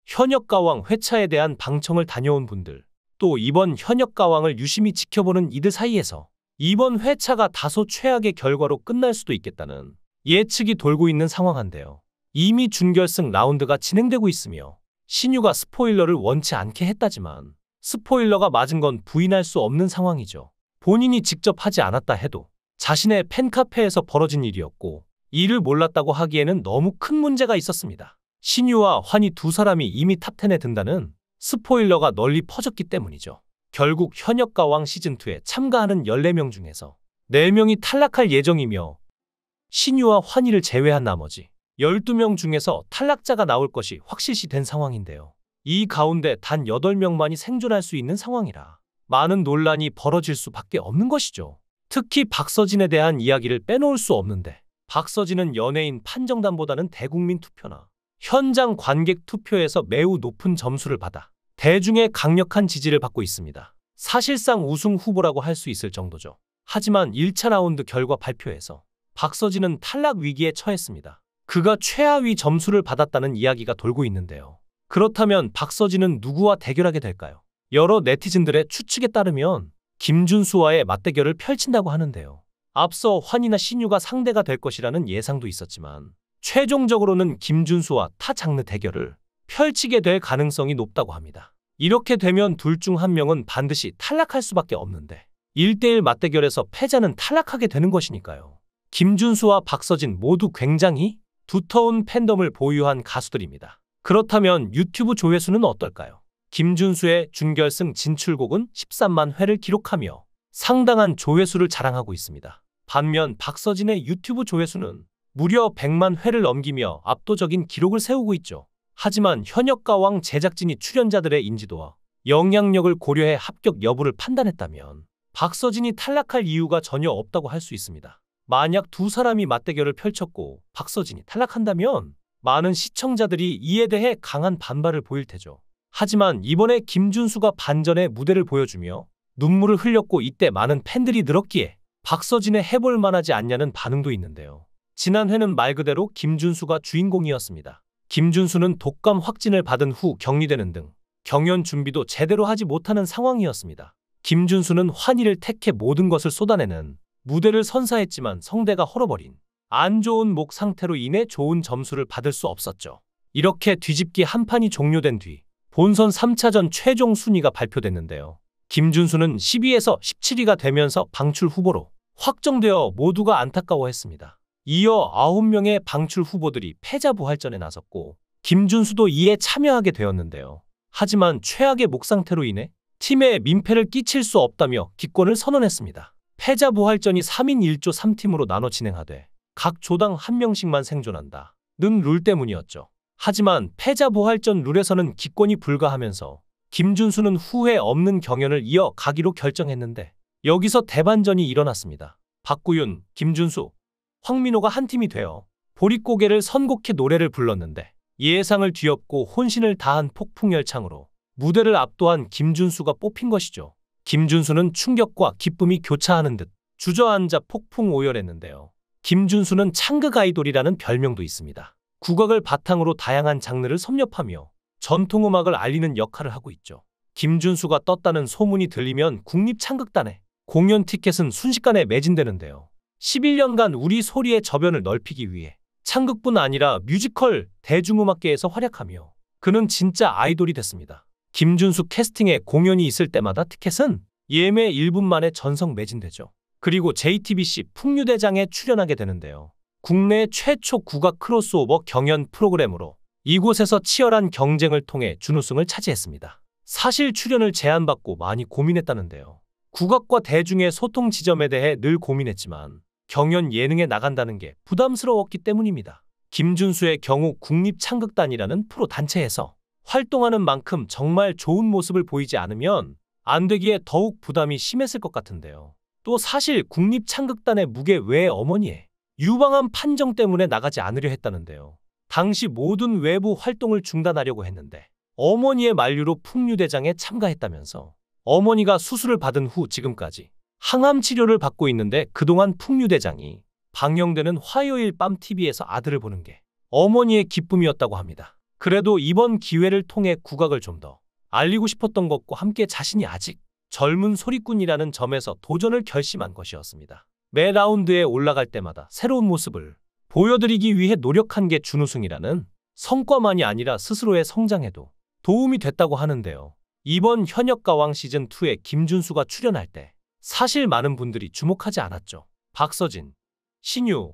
현역가왕 회차에 대한 방청을 다녀온 분들, 또 이번 현역가왕을 유심히 지켜보는 이들 사이에서 이번 회차가 다소 최악의 결과로 끝날 수도 있겠다는 예측이 돌고 있는 상황인데요. 이미 준결승 라운드가 진행되고 있으며 신유가 스포일러를 원치 않게 했다지만 스포일러가 맞은 건 부인할 수 없는 상황이죠. 본인이 직접 하지 않았다 해도 자신의 팬카페에서 벌어진 일이었고 이를 몰랐다고 하기에는 너무 큰 문제가 있었습니다. 신유와 환희 두 사람이 이미 탑10에 든다는 스포일러가 널리 퍼졌기 때문이죠. 결국 현역가왕 시즌2에 참가하는 14명 중에서 4명이 탈락할 예정이며 신유와 환희를 제외한 나머지 12명 중에서 탈락자가 나올 것이 확실시된 상황인데요. 이 가운데 단 8명만이 생존할 수 있는 상황이라 많은 논란이 벌어질 수밖에 없는 것이죠. 특히 박서진에 대한 이야기를 빼놓을 수 없는데 박서진은 연예인 판정단보다는 대국민 투표나 현장 관객 투표에서 매우 높은 점수를 받아 대중의 강력한 지지를 받고 있습니다. 사실상 우승 후보라고 할 수 있을 정도죠. 하지만 1차 라운드 결과 발표에서 박서진은 탈락 위기에 처했습니다. 그가 최하위 점수를 받았다는 이야기가 돌고 있는데요. 그렇다면 박서진은 누구와 대결하게 될까요? 여러 네티즌들의 추측에 따르면 김준수와의 맞대결을 펼친다고 하는데요. 앞서 환희나 신유가 상대가 될 것이라는 예상도 있었지만 최종적으로는 김준수와 타 장르 대결을 펼치게 될 가능성이 높다고 합니다. 이렇게 되면 둘 중 한 명은 반드시 탈락할 수밖에 없는데 1대1 맞대결에서 패자는 탈락하게 되는 것이니까요. 김준수와 박서진 모두 굉장히 두터운 팬덤을 보유한 가수들입니다. 그렇다면 유튜브 조회수는 어떨까요? 김준수의 준결승 진출곡은 13만 회를 기록하며 상당한 조회수를 자랑하고 있습니다. 반면 박서진의 유튜브 조회수는 무려 100만 회를 넘기며 압도적인 기록을 세우고 있죠. 하지만 현역가왕 제작진이 출연자들의 인지도와 영향력을 고려해 합격 여부를 판단했다면 박서진이 탈락할 이유가 전혀 없다고 할 수 있습니다. 만약 두 사람이 맞대결을 펼쳤고 박서진이 탈락한다면 많은 시청자들이 이에 대해 강한 반발을 보일 테죠. 하지만 이번에 김준수가 반전의 무대를 보여주며 눈물을 흘렸고 이때 많은 팬들이 늘었기에 박서진에 해볼 만하지 않냐는 반응도 있는데요. 지난 회는 말 그대로 김준수가 주인공이었습니다. 김준수는 독감 확진을 받은 후 격리되는 등 경연 준비도 제대로 하지 못하는 상황이었습니다. 김준수는 환희를 택해 모든 것을 쏟아내는 무대를 선사했지만 성대가 헐어버린 안 좋은 목 상태로 인해 좋은 점수를 받을 수 없었죠. 이렇게 뒤집기 한 판이 종료된 뒤 본선 3차전 최종 순위가 발표됐는데요. 김준수는 12에서 17위가 되면서 방출 후보로 확정되어 모두가 안타까워했습니다. 이어 9명의 방출 후보들이 패자 부활전에 나섰고 김준수도 이에 참여하게 되었는데요. 하지만 최악의 목 상태로 인해 팀에 민폐를 끼칠 수 없다며 기권을 선언했습니다. 패자 부활전이 3인 1조 3팀으로 나눠 진행하되 각 조당 한 명씩만 생존한다 는 룰 때문이었죠. 하지만 패자 부활전 룰에서는 기권이 불가하면서 김준수는 후회 없는 경연을 이어가기로 결정했는데 여기서 대반전이 일어났습니다. 박구윤, 김준수, 황민호가 한 팀이 되어 보릿고개를 선곡해 노래를 불렀는데 예상을 뒤엎고 혼신을 다한 폭풍열창으로 무대를 압도한 김준수가 뽑힌 것이죠. 김준수는 충격과 기쁨이 교차하는 듯 주저앉아 폭풍 오열했는데요. 김준수는 창극 아이돌이라는 별명도 있습니다. 국악을 바탕으로 다양한 장르를 섭렵하며 전통음악을 알리는 역할을 하고 있죠. 김준수가 떴다는 소문이 들리면 국립창극단에 공연 티켓은 순식간에 매진되는데요. 11년간 우리 소리의 저변을 넓히기 위해 창극뿐 아니라 뮤지컬, 대중음악계에서 활약하며 그는 진짜 아이돌이 됐습니다. 김준수 캐스팅에 공연이 있을 때마다 티켓은 예매 1분 만에 전석 매진되죠. 그리고 JTBC 풍류대장에 출연하게 되는데요. 국내 최초 국악 크로스오버 경연 프로그램으로 이곳에서 치열한 경쟁을 통해 준우승을 차지했습니다. 사실 출연을 제안받고 많이 고민했다는데요. 국악과 대중의 소통 지점에 대해 늘 고민했지만 경연 예능에 나간다는 게 부담스러웠기 때문입니다. 김준수의 경우 국립창극단이라는 프로 단체에서 활동하는 만큼 정말 좋은 모습을 보이지 않으면 안 되기에 더욱 부담이 심했을 것 같은데요. 또 사실 국립창극단의 무게 외의 어머니의 유방암 판정 때문에 나가지 않으려 했다는데요. 당시 모든 외부 활동을 중단하려고 했는데 어머니의 만류로 풍류대장에 참가했다면서 어머니가 수술을 받은 후 지금까지 항암 치료를 받고 있는데 그동안 풍류대장이 방영되는 화요일 밤 TV에서 아들을 보는 게 어머니의 기쁨이었다고 합니다. 그래도 이번 기회를 통해 국악을 좀 더 알리고 싶었던 것과 함께 자신이 아직 젊은 소리꾼이라는 점에서 도전을 결심한 것이었습니다. 매 라운드에 올라갈 때마다 새로운 모습을 보여드리기 위해 노력한 게 준우승이라는 성과만이 아니라 스스로의 성장에도 도움이 됐다고 하는데요. 이번 현역가왕 시즌2에 김준수가 출연할 때 사실 많은 분들이 주목하지 않았죠. 박서진, 신유,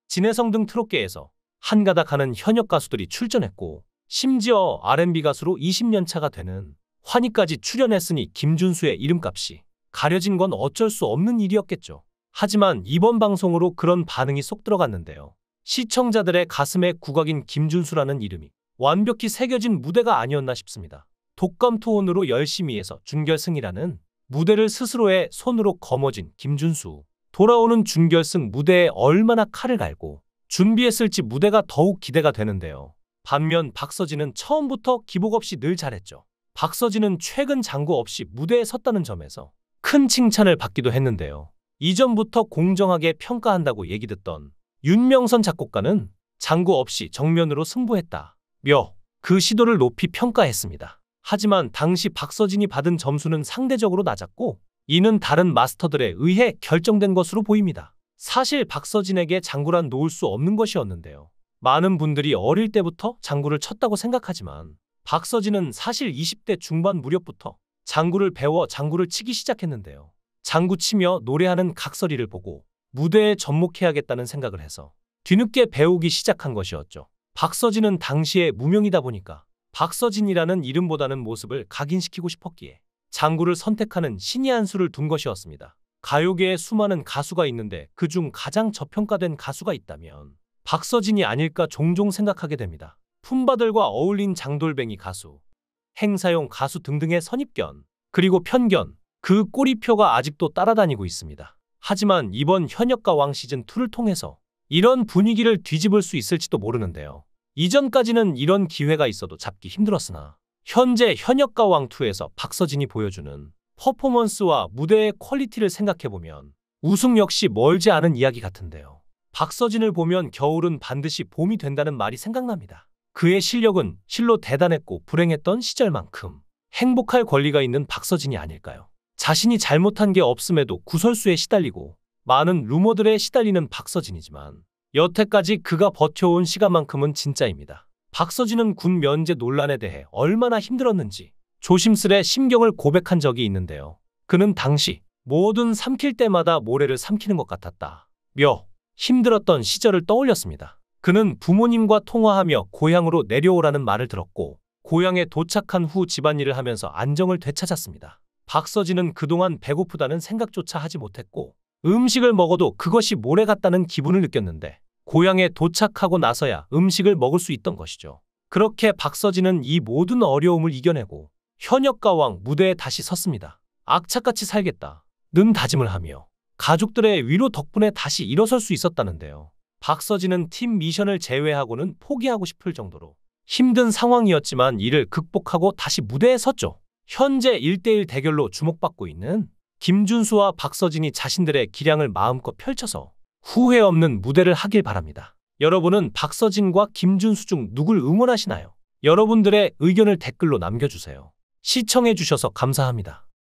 진혜성 등 트롯계에서 한가닥 하는 현역 가수들이 출전했고 심지어 R&B 가수로 20년 차가 되는 환희까지 출연했으니 김준수의 이름값이 가려진 건 어쩔 수 없는 일이었겠죠. 하지만 이번 방송으로 그런 반응이 쏙 들어갔는데요. 시청자들의 가슴에 국악인 김준수라는 이름이 완벽히 새겨진 무대가 아니었나 싶습니다. 독감투혼으로 열심히 해서 준결승이라는 무대를 스스로의 손으로 거머쥔 김준수. 돌아오는 준결승 무대에 얼마나 칼을 갈고 준비했을지 무대가 더욱 기대가 되는데요. 반면 박서진은 처음부터 기복 없이 늘 잘했죠. 박서진은 최근 장구 없이 무대에 섰다는 점에서 큰 칭찬을 받기도 했는데요. 이전부터 공정하게 평가한다고 얘기 듣던 윤명선 작곡가는 장구 없이 정면으로 승부했다며 그 시도를 높이 평가했습니다. 하지만 당시 박서진이 받은 점수는 상대적으로 낮았고 이는 다른 마스터들에 의해 결정된 것으로 보입니다. 사실 박서진에게 장구란 놓을 수 없는 것이었는데요. 많은 분들이 어릴 때부터 장구를 쳤다고 생각하지만 박서진은 사실 20대 중반 무렵부터 장구를 배워 장구를 치기 시작했는데요. 장구 치며 노래하는 각설이를 보고 무대에 접목해야겠다는 생각을 해서 뒤늦게 배우기 시작한 것이었죠. 박서진은 당시에 무명이다 보니까 박서진이라는 이름보다는 모습을 각인시키고 싶었기에 장구를 선택하는 신의 한 수를 둔 것이었습니다. 가요계에 수많은 가수가 있는데 그중 가장 저평가된 가수가 있다면 박서진이 아닐까 종종 생각하게 됩니다. 품바들과 어울린 장돌뱅이 가수, 행사용 가수 등등의 선입견, 그리고 편견, 그 꼬리표가 아직도 따라다니고 있습니다. 하지만 이번 현역가왕 시즌2를 통해서 이런 분위기를 뒤집을 수 있을지도 모르는데요. 이전까지는 이런 기회가 있어도 잡기 힘들었으나 현재 현역가왕2에서 박서진이 보여주는 퍼포먼스와 무대의 퀄리티를 생각해보면 우승 역시 멀지 않은 이야기 같은데요. 박서진을 보면 겨울은 반드시 봄이 된다는 말이 생각납니다. 그의 실력은 실로 대단했고 불행했던 시절만큼 행복할 권리가 있는 박서진이 아닐까요? 자신이 잘못한 게 없음에도 구설수에 시달리고 많은 루머들에 시달리는 박서진이지만 여태까지 그가 버텨온 시간만큼은 진짜입니다. 박서진은 군 면제 논란에 대해 얼마나 힘들었는지 조심스레 심경을 고백한 적이 있는데요. 그는 당시 뭐든 삼킬 때마다 모래를 삼키는 것 같았다며 힘들었던 시절을 떠올렸습니다. 그는 부모님과 통화하며 고향으로 내려오라는 말을 들었고 고향에 도착한 후 집안일을 하면서 안정을 되찾았습니다. 박서진은 그동안 배고프다는 생각조차 하지 못했고 음식을 먹어도 그것이 모래 같다는 기분을 느꼈는데 고향에 도착하고 나서야 음식을 먹을 수 있던 것이죠. 그렇게 박서진은 이 모든 어려움을 이겨내고 현역가왕 무대에 다시 섰습니다. 악착같이 살겠다는 다짐을 하며 가족들의 위로 덕분에 다시 일어설 수 있었다는데요. 박서진은 팀 미션을 제외하고는 포기하고 싶을 정도로 힘든 상황이었지만 이를 극복하고 다시 무대에 섰죠. 현재 1대1 대결로 주목받고 있는 김준수와 박서진이 자신들의 기량을 마음껏 펼쳐서 후회 없는 무대를 하길 바랍니다. 여러분은 박서진과 김준수 중 누굴 응원하시나요? 여러분들의 의견을 댓글로 남겨주세요. 시청해주셔서 감사합니다.